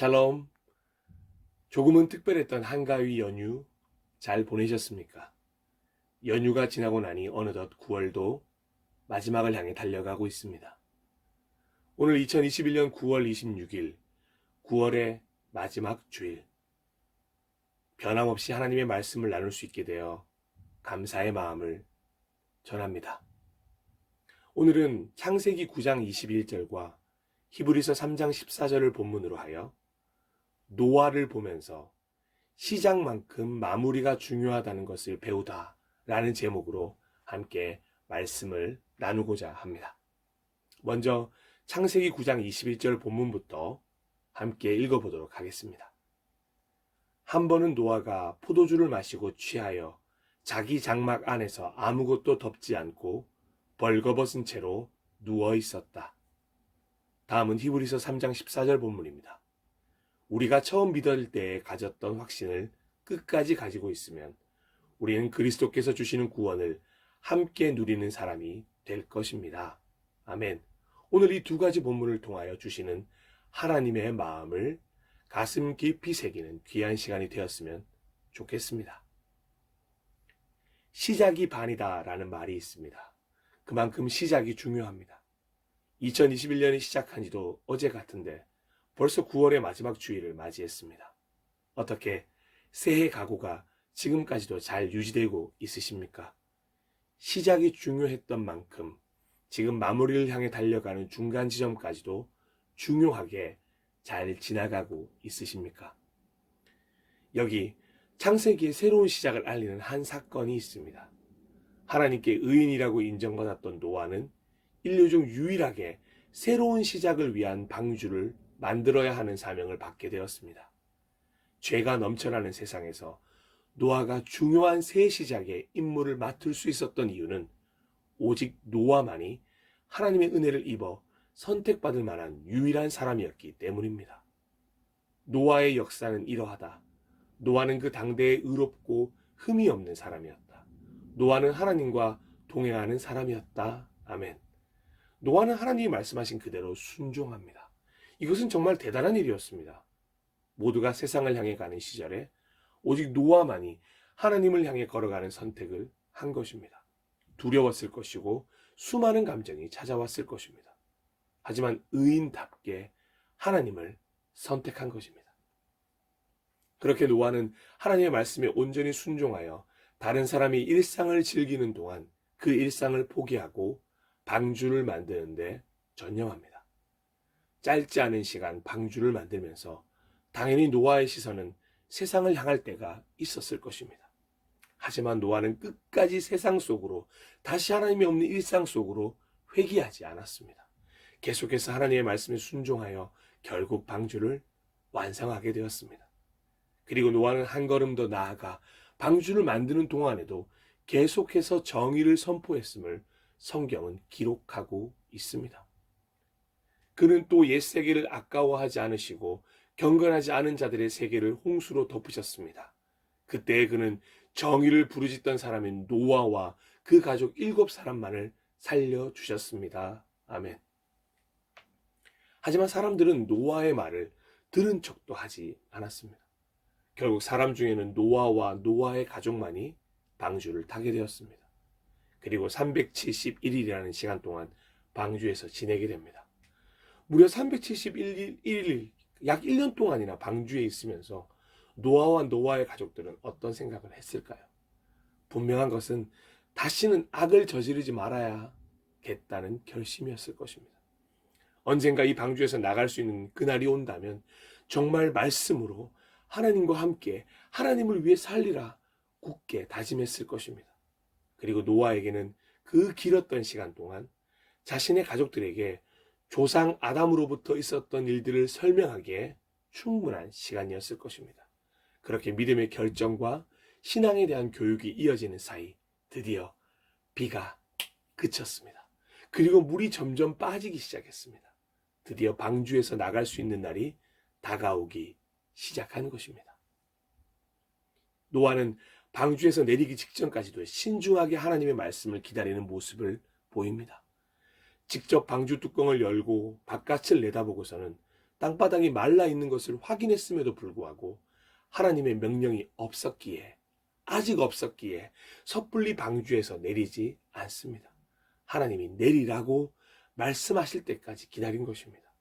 샬롬. 조금은 특별했던 한가위 연휴 잘 보내셨습니까? 연휴가 지나고 나니 어느덧 9월도 마지막을 향해 달려가고 있습니다. 오늘 2021년 9월 26일, 9월의 마지막 주일. 변함없이 하나님의 말씀을 나눌 수 있게 되어 감사의 마음을 전합니다. 오늘은 창세기 9장 21절과 히브리서 3장 14절을 본문으로 하여 노아를 보면서 시작만큼 마무리가 중요하다는 것을 배우다 라는 제목으로 함께 말씀을 나누고자 합니다. 먼저 창세기 9장 21절 본문부터 함께 읽어보도록 하겠습니다. 한 번은 노아가 포도주를 마시고 취하여 자기 장막 안에서 아무것도 덮지 않고 벌거벗은 채로 누워 있었다. 다음은 히브리서 3장 14절 본문입니다. 우리가 처음 믿을 때에 가졌던 확신을 끝까지 가지고 있으면 우리는 그리스도께서 주시는 구원을 함께 누리는 사람이 될 것입니다. 아멘. 오늘 이 두 가지 본문을 통하여 주시는 하나님의 마음을 가슴 깊이 새기는 귀한 시간이 되었으면 좋겠습니다. 시작이 반이다 라는 말이 있습니다. 그만큼 시작이 중요합니다. 2021년이 시작한 지도 어제 같은데 벌써 9월의 마지막 주일을 맞이했습니다. 어떻게 새해 각오가 지금까지도 잘 유지되고 있으십니까? 시작이 중요했던 만큼 지금 마무리를 향해 달려가는 중간 지점까지도 중요하게 잘 지나가고 있으십니까? 여기 창세기의 새로운 시작을 알리는 한 사건이 있습니다. 하나님께 의인이라고 인정받았던 노아는 인류 중 유일하게 새로운 시작을 위한 방주를 만들어야 하는 사명을 받게 되었습니다. 죄가 넘쳐나는 세상에서 노아가 중요한 새 시작의 임무를 맡을 수 있었던 이유는 오직 노아만이 하나님의 은혜를 입어 선택받을 만한 유일한 사람이었기 때문입니다. 노아의 역사는 이러하다. 노아는 그 당대에 의롭고 흠이 없는 사람이었다. 노아는 하나님과 동행하는 사람이었다. 아멘. 노아는 하나님이 말씀하신 그대로 순종합니다. 이것은 정말 대단한 일이었습니다. 모두가 세상을 향해 가는 시절에 오직 노아만이 하나님을 향해 걸어가는 선택을 한 것입니다. 두려웠을 것이고 수많은 감정이 찾아왔을 것입니다. 하지만 의인답게 하나님을 선택한 것입니다. 그렇게 노아는 하나님의 말씀에 온전히 순종하여 다른 사람이 일상을 즐기는 동안 그 일상을 포기하고 방주를 만드는데 전념합니다. 짧지 않은 시간 방주를 만들면서 당연히 노아의 시선은 세상을 향할 때가 있었을 것입니다. 하지만 노아는 끝까지 세상 속으로, 다시 하나님이 없는 일상 속으로 회귀하지 않았습니다. 계속해서 하나님의 말씀에 순종하여 결국 방주를 완성하게 되었습니다. 그리고 노아는 한 걸음 더 나아가 방주를 만드는 동안에도 계속해서 정의를 선포했음을 성경은 기록하고 있습니다. 그는 또 옛 세계를 아까워하지 않으시고 경건하지 않은 자들의 세계를 홍수로 덮으셨습니다. 그때 그는 정의를 부르짖던 사람인 노아와 그 가족 7사람만을 살려주셨습니다. 아멘. 하지만 사람들은 노아의 말을 들은 척도 하지 않았습니다. 결국 사람 중에는 노아와 노아의 가족만이 방주를 타게 되었습니다. 그리고 371일이라는 시간 동안 방주에서 지내게 됩니다. 무려 371일, 약 1년 동안이나 방주에 있으면서 노아와 노아의 가족들은 어떤 생각을 했을까요? 분명한 것은 다시는 악을 저지르지 말아야겠다는 결심이었을 것입니다. 언젠가 이 방주에서 나갈 수 있는 그날이 온다면 정말 말씀으로 하나님과 함께 하나님을 위해 살리라 굳게 다짐했을 것입니다. 그리고 노아에게는 그 길었던 시간 동안 자신의 가족들에게 조상 아담으로부터 있었던 일들을 설명하기에 충분한 시간이었을 것입니다. 그렇게 믿음의 결정과 신앙에 대한 교육이 이어지는 사이 드디어 비가 그쳤습니다. 그리고 물이 점점 빠지기 시작했습니다. 드디어 방주에서 나갈 수 있는 날이 다가오기 시작한 것입니다. 노아는 방주에서 내리기 직전까지도 신중하게 하나님의 말씀을 기다리는 모습을 보입니다. 직접 방주 뚜껑을 열고 바깥을 내다보고서는 땅바닥이 말라 있는 것을 확인했음에도 불구하고 하나님의 명령이 아직 없었기에 섣불리 방주에서 내리지 않습니다. 하나님이 내리라고 말씀하실 때까지 기다린 것입니다.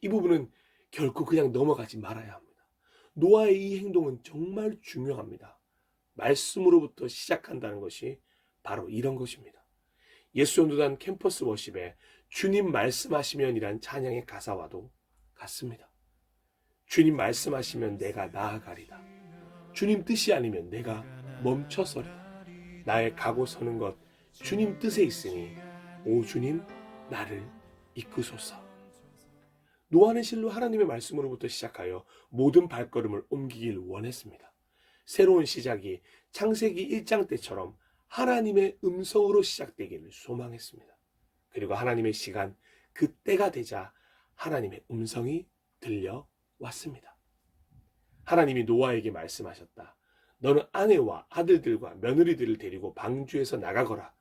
이 부분은 결코 그냥 넘어가지 말아야 합니다. 노아의 이 행동은 정말 중요합니다. 말씀으로부터 시작한다는 것이 바로 이런 것입니다. 예수전도단 캠퍼스 워십에 주님 말씀하시면이란 찬양의 가사와도 같습니다. 주님 말씀하시면 내가 나아가리다. 주님 뜻이 아니면 내가 멈춰서리다. 나의 가고 서는 것 주님 뜻에 있으니 오 주님 나를 이끄소서. 노아는 실로 하나님의 말씀으로부터 시작하여 모든 발걸음을 옮기길 원했습니다. 새로운 시작이 창세기 1장 때처럼 하나님의 음성으로 시작되기를 소망했습니다. 그리고 하나님의 시간, 그 때가 되자 하나님의 음성이 들려왔습니다. 하나님이 노아에게 말씀하셨다. 너는 아내와 아들들과 며느리들을 데리고 방주에서 나가거라.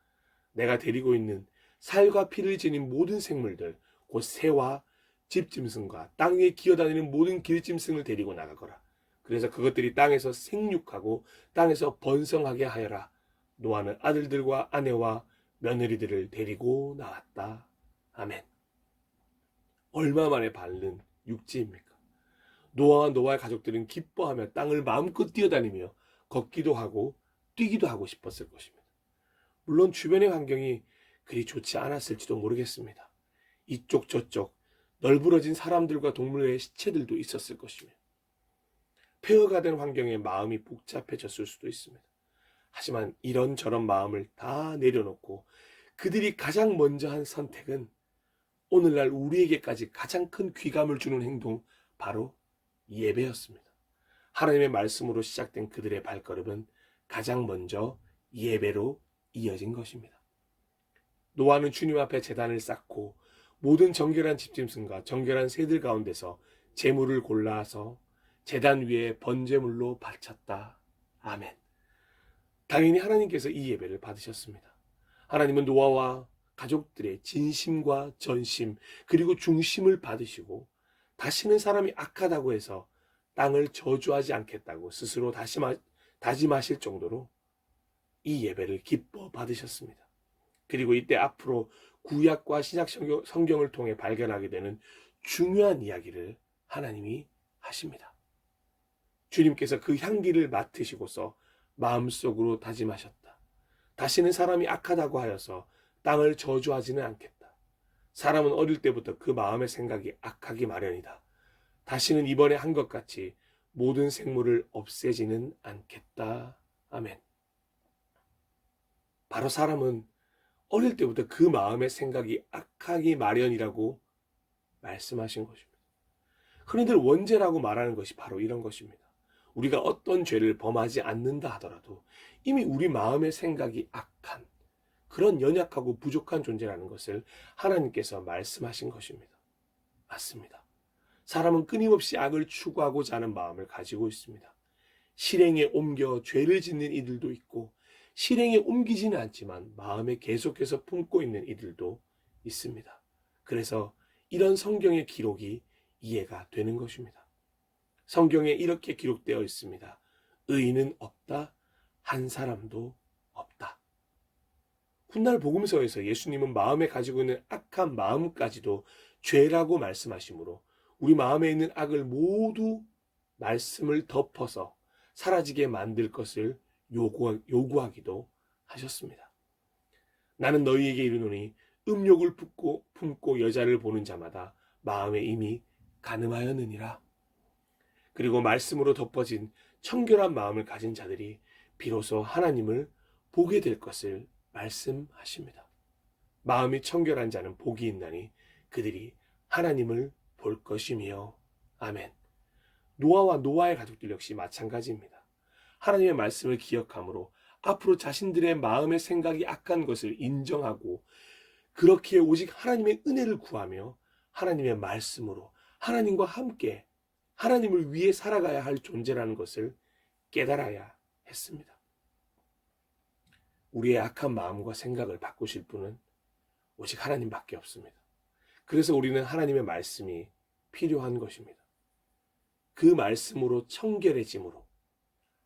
내가 데리고 있는 살과 피를 지닌 모든 생물들, 곧 새와 집짐승과 땅 위에 기어다니는 모든 길짐승을 데리고 나가거라. 그래서 그것들이 땅에서 생육하고 땅에서 번성하게 하여라. 노아는 아들들과 아내와 며느리들을 데리고 나왔다. 아멘. 얼마 만에 밟는 육지입니까? 노아와 노아의 가족들은 기뻐하며 땅을 마음껏 뛰어다니며 걷기도 하고 뛰기도 하고 싶었을 것입니다. 물론 주변의 환경이 그리 좋지 않았을지도 모르겠습니다. 이쪽 저쪽 널브러진 사람들과 동물의 시체들도 있었을 것이며 폐허가 된 환경에 마음이 복잡해졌을 수도 있습니다. 하지만 이런저런 마음을 다 내려놓고 그들이 가장 먼저 한 선택은 오늘날 우리에게까지 가장 큰 귀감을 주는 행동, 바로 예배였습니다. 하나님의 말씀으로 시작된 그들의 발걸음은 가장 먼저 예배로 이어진 것입니다. 노아는 주님 앞에 제단을 쌓고 모든 정결한 집짐승과 정결한 새들 가운데서 제물을 골라서 제단 위에 번제물로 바쳤다. 아멘. 당연히 하나님께서 이 예배를 받으셨습니다. 하나님은 노아와 가족들의 진심과 전심 그리고 중심을 받으시고 다시는 사람이 악하다고 해서 땅을 저주하지 않겠다고 스스로 다짐하실 정도로 이 예배를 기뻐 받으셨습니다. 그리고 이때 앞으로 구약과 신약 성경을 통해 발견하게 되는 중요한 이야기를 하나님이 하십니다. 주님께서 그 향기를 맡으시고서 마음속으로 다짐하셨다. 다시는 사람이 악하다고 하여서 땅을 저주하지는 않겠다. 사람은 어릴 때부터 그 마음의 생각이 악하기 마련이다. 다시는 이번에 한 것 같이 모든 생물을 없애지는 않겠다. 아멘. 바로 사람은 어릴 때부터 그 마음의 생각이 악하기 마련이라고 말씀하신 것입니다. 흔히들 원죄라고 말하는 것이 바로 이런 것입니다. 우리가 어떤 죄를 범하지 않는다 하더라도 이미 우리 마음의 생각이 악한 그런 연약하고 부족한 존재라는 것을 하나님께서 말씀하신 것입니다. 맞습니다. 사람은 끊임없이 악을 추구하고자 하는 마음을 가지고 있습니다. 실행에 옮겨 죄를 짓는 이들도 있고 실행에 옮기지는 않지만 마음에 계속해서 품고 있는 이들도 있습니다. 그래서 이런 성경의 기록이 이해가 되는 것입니다. 성경에 이렇게 기록되어 있습니다. 의인은 없다, 한 사람도 없다. 훗날 복음서에서 예수님은 마음에 가지고 있는 악한 마음까지도 죄라고 말씀하시므로 우리 마음에 있는 악을 모두 말씀을 덮어서 사라지게 만들 것을 요구하기도 하셨습니다. 나는 너희에게 이르노니 음욕을 품고 여자를 보는 자마다 마음에 이미 간음하였느니라. 그리고 말씀으로 덮어진 청결한 마음을 가진 자들이 비로소 하나님을 보게 될 것을 말씀하십니다. 마음이 청결한 자는 복이 있나니 그들이 하나님을 볼 것이며. 아멘. 노아와 노아의 가족들 역시 마찬가지입니다. 하나님의 말씀을 기억함으로 앞으로 자신들의 마음의 생각이 악한 것을 인정하고 그렇게 오직 하나님의 은혜를 구하며 하나님의 말씀으로 하나님과 함께 하나님을 위해 살아가야 할 존재라는 것을 깨달아야 했습니다. 우리의 악한 마음과 생각을 바꾸실 분은 오직 하나님밖에 없습니다. 그래서 우리는 하나님의 말씀이 필요한 것입니다. 그 말씀으로 청결해짐으로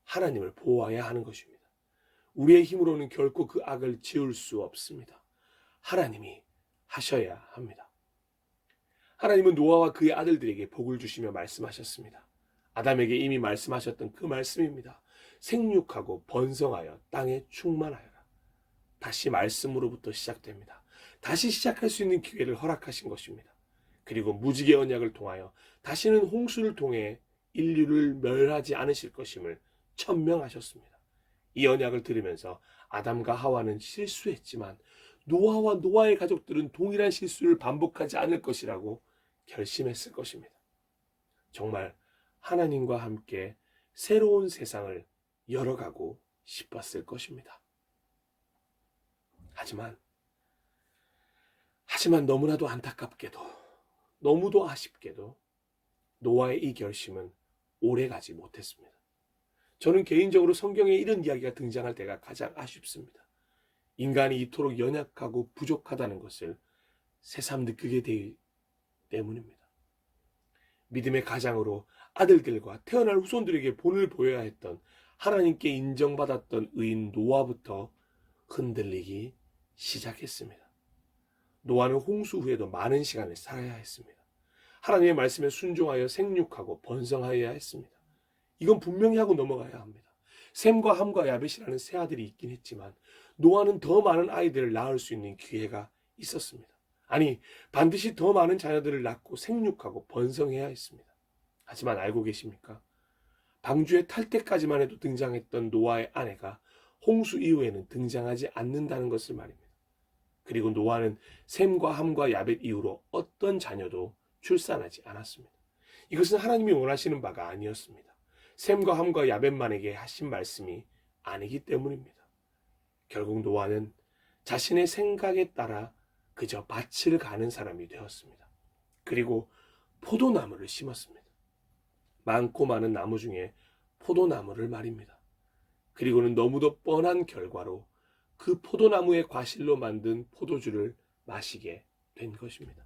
하나님을 보호해야 하는 것입니다. 우리의 힘으로는 결코 그 악을 지울 수 없습니다. 하나님이 하셔야 합니다. 하나님은 노아와 그의 아들들에게 복을 주시며 말씀하셨습니다. 아담에게 이미 말씀하셨던 그 말씀입니다. 생육하고 번성하여 땅에 충만하여라. 다시 말씀으로부터 시작됩니다. 다시 시작할 수 있는 기회를 허락하신 것입니다. 그리고 무지개 언약을 통하여 다시는 홍수를 통해 인류를 멸하지 않으실 것임을 천명하셨습니다. 이 언약을 들으면서 아담과 하와는 실수했지만 노아와 노아의 가족들은 동일한 실수를 반복하지 않을 것이라고 결심했을 것입니다. 정말 하나님과 함께 새로운 세상을 열어가고 싶었을 것입니다. 하지만 너무나도 안타깝게도 너무도 아쉽게도 노아의 이 결심은 오래가지 못했습니다. 저는 개인적으로 성경에 이런 이야기가 등장할 때가 가장 아쉽습니다. 인간이 이토록 연약하고 부족하다는 것을 새삼 느끼게 되기 때문입니다. 믿음의 가장으로 아들들과 태어날 후손들에게 본을 보여야 했던 하나님께 인정받았던 의인 노아부터 흔들리기 시작했습니다. 노아는 홍수 후에도 많은 시간을 살아야 했습니다. 하나님의 말씀에 순종하여 생육하고 번성하여야 했습니다. 이건 분명히 하고 넘어가야 합니다. 셈과 함과 야벳이라는 세 아들이 있긴 했지만 노아는 더 많은 아이들을 낳을 수 있는 기회가 있었습니다. 아니, 반드시 더 많은 자녀들을 낳고 생육하고 번성해야 했습니다. 하지만 알고 계십니까? 방주에 탈 때까지만 해도 등장했던 노아의 아내가 홍수 이후에는 등장하지 않는다는 것을 말입니다. 그리고 노아는 셈과 함과 야벳 이후로 어떤 자녀도 출산하지 않았습니다. 이것은 하나님이 원하시는 바가 아니었습니다. 셈과 함과 야벳만에게 하신 말씀이 아니기 때문입니다. 결국 노아는 자신의 생각에 따라 그저 밭을 가는 사람이 되었습니다. 그리고 포도나무를 심었습니다. 많고 많은 나무 중에 포도나무를 말입니다. 그리고는 너무도 뻔한 결과로 그 포도나무의 과실로 만든 포도주를 마시게 된 것입니다.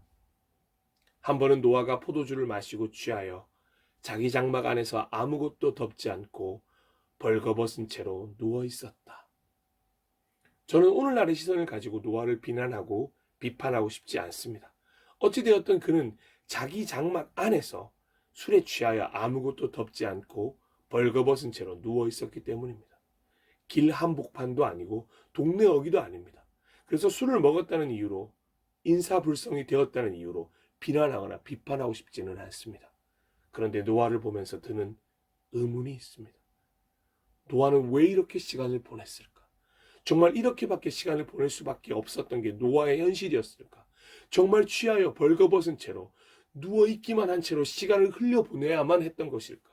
한 번은 노아가 포도주를 마시고 취하여 자기 장막 안에서 아무것도 덮지 않고 벌거벗은 채로 누워 있었다. 저는 오늘날의 시선을 가지고 노아를 비난하고 비판하고 싶지 않습니다. 어찌되었든 그는 자기 장막 안에서 술에 취하여 아무것도 덮지 않고 벌거벗은 채로 누워 있었기 때문입니다. 길 한복판도 아니고 동네 어귀도 아닙니다. 그래서 술을 먹었다는 이유로 인사불성이 되었다는 이유로 비난하거나 비판하고 싶지는 않습니다. 그런데 노아를 보면서 드는 의문이 있습니다. 노아는 왜 이렇게 시간을 보냈을까? 정말 이렇게밖에 시간을 보낼 수밖에 없었던 게 노아의 현실이었을까? 정말 취하여 벌거벗은 채로 누워있기만 한 채로 시간을 흘려보내야만 했던 것일까?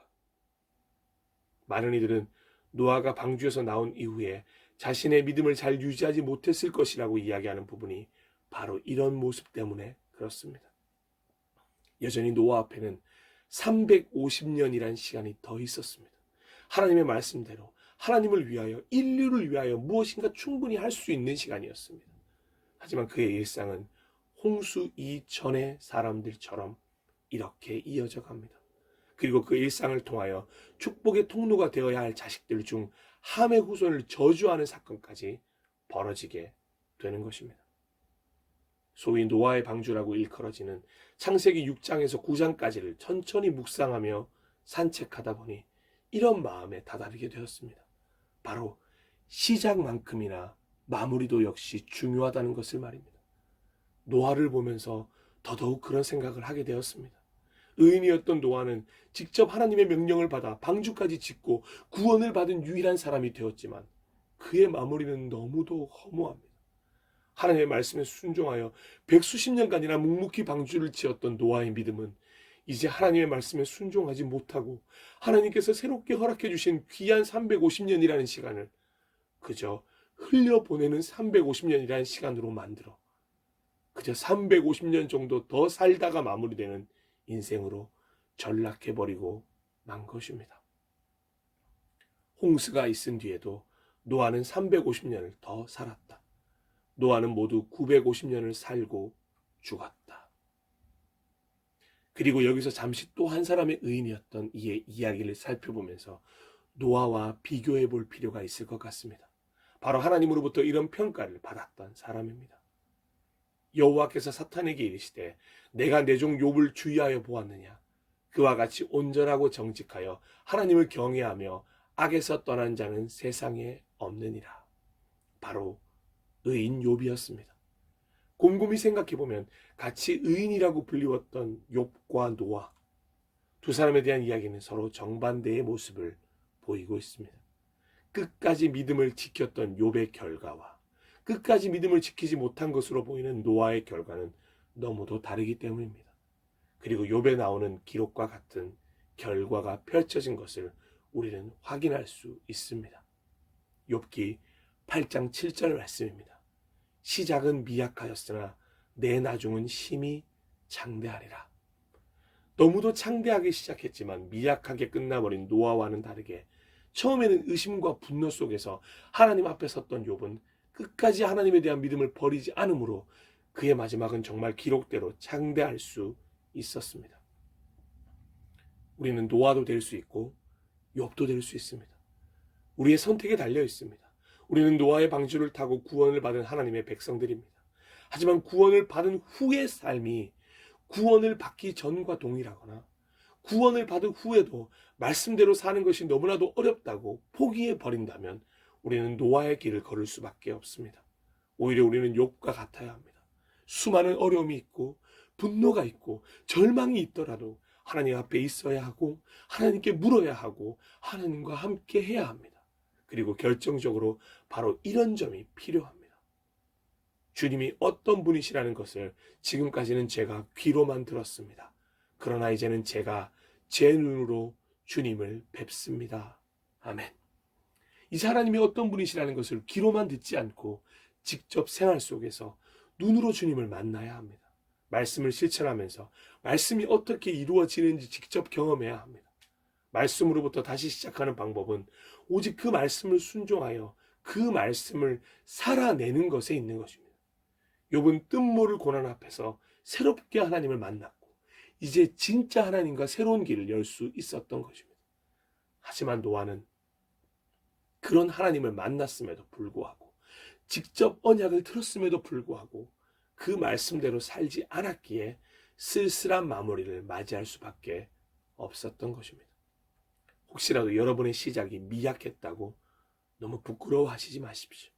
많은 이들은 노아가 방주에서 나온 이후에 자신의 믿음을 잘 유지하지 못했을 것이라고 이야기하는 부분이 바로 이런 모습 때문에 그렇습니다. 여전히 노아 앞에는 350년이란 시간이 더 있었습니다. 하나님의 말씀대로 하나님을 위하여, 인류를 위하여 무엇인가 충분히 할 수 있는 시간이었습니다. 하지만 그의 일상은 홍수 이전의 사람들처럼 이렇게 이어져 갑니다. 그리고 그 일상을 통하여 축복의 통로가 되어야 할 자식들 중 함의 후손을 저주하는 사건까지 벌어지게 되는 것입니다. 소위 노아의 방주라고 일컬어지는 창세기 6장에서 9장까지를 천천히 묵상하며 산책하다 보니 이런 마음에 다다르게 되었습니다. 바로 시작만큼이나 마무리도 역시 중요하다는 것을 말입니다. 노아를 보면서 더더욱 그런 생각을 하게 되었습니다. 의인이었던 노아는 직접 하나님의 명령을 받아 방주까지 짓고 구원을 받은 유일한 사람이 되었지만 그의 마무리는 너무도 허무합니다. 하나님의 말씀에 순종하여 백수십 년간이나 묵묵히 방주를 지었던 노아의 믿음은 이제 하나님의 말씀에 순종하지 못하고 하나님께서 새롭게 허락해 주신 귀한 350년이라는 시간을 그저 흘려보내는 350년이라는 시간으로 만들어 그저 350년 정도 더 살다가 마무리되는 인생으로 전락해버리고 만 것입니다. 홍수가 있은 뒤에도 노아는 350년을 더 살았다. 노아는 모두 950년을 살고 죽었다. 그리고 여기서 잠시 또 한 사람의 의인이었던 이의 이야기를 살펴보면서 노아와 비교해 볼 필요가 있을 것 같습니다. 바로 하나님으로부터 이런 평가를 받았던 사람입니다. 여호와께서 사탄에게 이르시되 내가 내 종 욥을 주의하여 보았느냐. 그와 같이 온전하고 정직하여 하나님을 경외하며 악에서 떠난 자는 세상에 없느니라. 바로 의인 욥이었습니다. 곰곰이 생각해보면 같이 의인이라고 불리웠던 욥과 노아, 두 사람에 대한 이야기는 서로 정반대의 모습을 보이고 있습니다. 끝까지 믿음을 지켰던 욥의 결과와 끝까지 믿음을 지키지 못한 것으로 보이는 노아의 결과는 너무도 다르기 때문입니다. 그리고 욥에 나오는 기록과 같은 결과가 펼쳐진 것을 우리는 확인할 수 있습니다. 욥기 8장 7절 말씀입니다. 시작은 미약하였으나 내 나중은 심히 창대하리라. 너무도 창대하게 시작했지만 미약하게 끝나버린 노아와는 다르게 처음에는 의심과 분노 속에서 하나님 앞에 섰던 욥은 끝까지 하나님에 대한 믿음을 버리지 않으므로 그의 마지막은 정말 기록대로 창대할 수 있었습니다. 우리는 노아도 될 수 있고 욥도 될 수 있습니다. 우리의 선택에 달려 있습니다. 우리는 노아의 방주를 타고 구원을 받은 하나님의 백성들입니다. 하지만 구원을 받은 후의 삶이 구원을 받기 전과 동일하거나 구원을 받은 후에도 말씀대로 사는 것이 너무나도 어렵다고 포기해 버린다면 우리는 노아의 길을 걸을 수밖에 없습니다. 오히려 우리는 욥과 같아야 합니다. 수많은 어려움이 있고 분노가 있고 절망이 있더라도 하나님 앞에 있어야 하고 하나님께 물어야 하고 하나님과 함께 해야 합니다. 그리고 결정적으로 바로 이런 점이 필요합니다. 주님이 어떤 분이시라는 것을 지금까지는 제가 귀로만 들었습니다. 그러나 이제는 제가 제 눈으로 주님을 뵙습니다. 아멘. 이제 하나님이 어떤 분이시라는 것을 귀로만 듣지 않고 직접 생활 속에서 눈으로 주님을 만나야 합니다. 말씀을 실천하면서 말씀이 어떻게 이루어지는지 직접 경험해야 합니다. 말씀으로부터 다시 시작하는 방법은 오직 그 말씀을 순종하여 그 말씀을 살아내는 것에 있는 것입니다. 욥은 뜻모를 고난 앞에서 새롭게 하나님을 만났고 이제 진짜 하나님과 새로운 길을 열 수 있었던 것입니다. 하지만 노아는 그런 하나님을 만났음에도 불구하고 직접 언약을 들었음에도 불구하고 그 말씀대로 살지 않았기에 쓸쓸한 마무리를 맞이할 수밖에 없었던 것입니다. 혹시라도 여러분의 시작이 미약했다고 너무 부끄러워하시지 마십시오.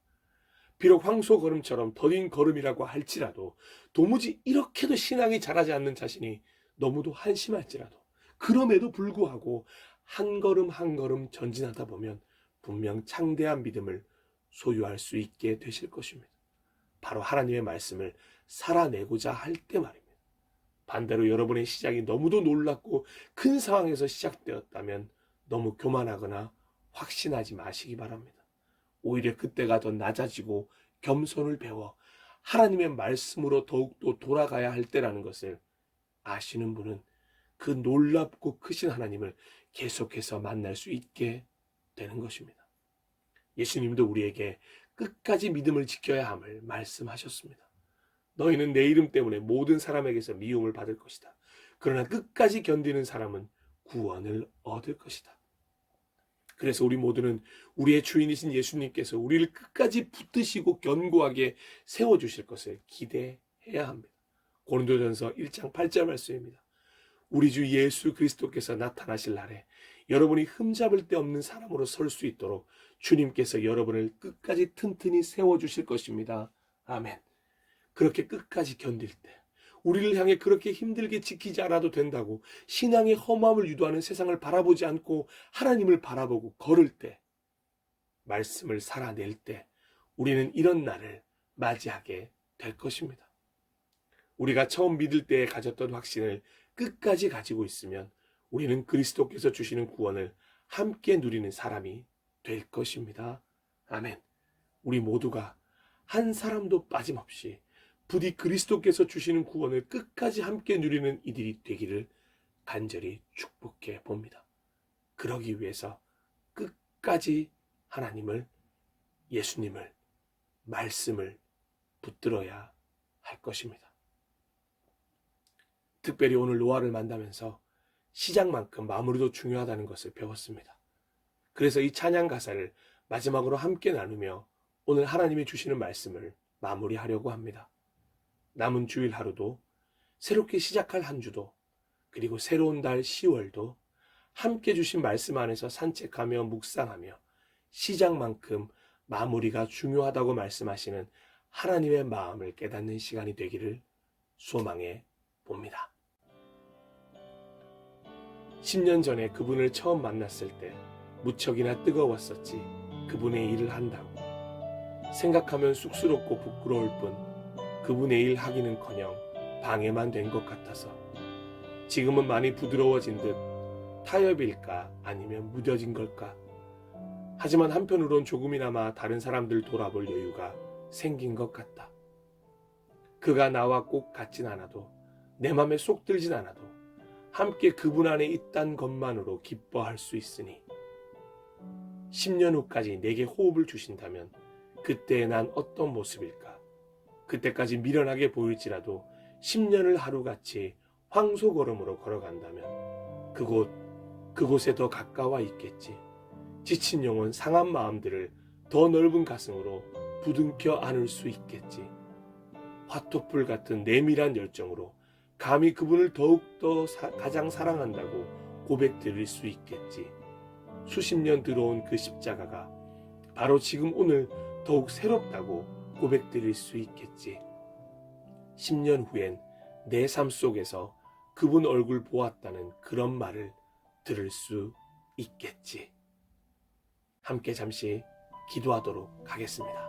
비록 황소 걸음처럼 더딘 걸음이라고 할지라도 도무지 이렇게도 신앙이 자라지 않는 자신이 너무도 한심할지라도 그럼에도 불구하고 한 걸음 한 걸음 전진하다 보면 분명 창대한 믿음을 소유할 수 있게 되실 것입니다. 바로 하나님의 말씀을 살아내고자 할 때 말입니다. 반대로 여러분의 시작이 너무도 놀랍고 큰 상황에서 시작되었다면 너무 교만하거나 확신하지 마시기 바랍니다. 오히려 그때가 더 낮아지고 겸손을 배워 하나님의 말씀으로 더욱더 돌아가야 할 때라는 것을 아시는 분은 그 놀랍고 크신 하나님을 계속해서 만날 수 있게 되는 것입니다. 예수님도 우리에게 끝까지 믿음을 지켜야 함을 말씀하셨습니다. 너희는 내 이름 때문에 모든 사람에게서 미움을 받을 것이다. 그러나 끝까지 견디는 사람은 구원을 얻을 것이다. 그래서 우리 모두는 우리의 주인이신 예수님께서 우리를 끝까지 붙드시고 견고하게 세워주실 것을 기대해야 합니다. 고린도전서 1장 8절 말씀입니다. 우리 주 예수 그리스도께서 나타나실 날에 여러분이 흠잡을 데 없는 사람으로 설 수 있도록 주님께서 여러분을 끝까지 튼튼히 세워주실 것입니다. 아멘. 그렇게 끝까지 견딜 때 우리를 향해 그렇게 힘들게 지키지 않아도 된다고 신앙의 험함을 유도하는 세상을 바라보지 않고 하나님을 바라보고 걸을 때 말씀을 살아낼 때 우리는 이런 날을 맞이하게 될 것입니다. 우리가 처음 믿을 때에 가졌던 확신을 끝까지 가지고 있으면 우리는 그리스도께서 주시는 구원을 함께 누리는 사람이 될 것입니다. 아멘. 우리 모두가 한 사람도 빠짐없이 부디 그리스도께서 주시는 구원을 끝까지 함께 누리는 이들이 되기를 간절히 축복해 봅니다. 그러기 위해서 끝까지 하나님을, 예수님을, 말씀을 붙들어야 할 것입니다. 특별히 오늘 노아를 만나면서 시작만큼 마무리도 중요하다는 것을 배웠습니다. 그래서 이 찬양 가사를 마지막으로 함께 나누며 오늘 하나님이 주시는 말씀을 마무리하려고 합니다. 남은 주일 하루도, 새롭게 시작할 한 주도, 그리고 새로운 달 10월도 함께 주신 말씀 안에서 산책하며 묵상하며 시작만큼 마무리가 중요하다고 말씀하시는 하나님의 마음을 깨닫는 시간이 되기를 소망해 봅니다. 10년 전에 그분을 처음 만났을 때 무척이나 뜨거웠었지 그분의 일을 한다고. 생각하면 쑥스럽고 부끄러울 뿐 그분의 일 하기는커녕 방해만 된 것 같아서 지금은 많이 부드러워진 듯 타협일까 아니면 무뎌진 걸까. 하지만 한편으론 조금이나마 다른 사람들 돌아볼 여유가 생긴 것 같다. 그가 나와 꼭 같진 않아도 내 맘에 쏙 들진 않아도 함께 그분 안에 있단 것만으로 기뻐할 수 있으니 10년 후까지 내게 호흡을 주신다면 그때 난 어떤 모습일까? 그때까지 미련하게 보일지라도 10년을 하루같이 황소걸음으로 걸어간다면 그곳에 더 가까워 있겠지. 지친 영혼, 상한 마음들을 더 넓은 가슴으로 부둥켜 안을 수 있겠지. 화토불 같은 내밀한 열정으로 감히 그분을 더욱더 가장 사랑한다고 고백드릴 수 있겠지. 수십 년 들어온 그 십자가가 바로 지금 오늘 더욱 새롭다고 고백드릴 수 있겠지. 10년 후엔 내 삶 속에서 그분 얼굴 보았다는 그런 말을 들을 수 있겠지. 함께 잠시 기도하도록 하겠습니다.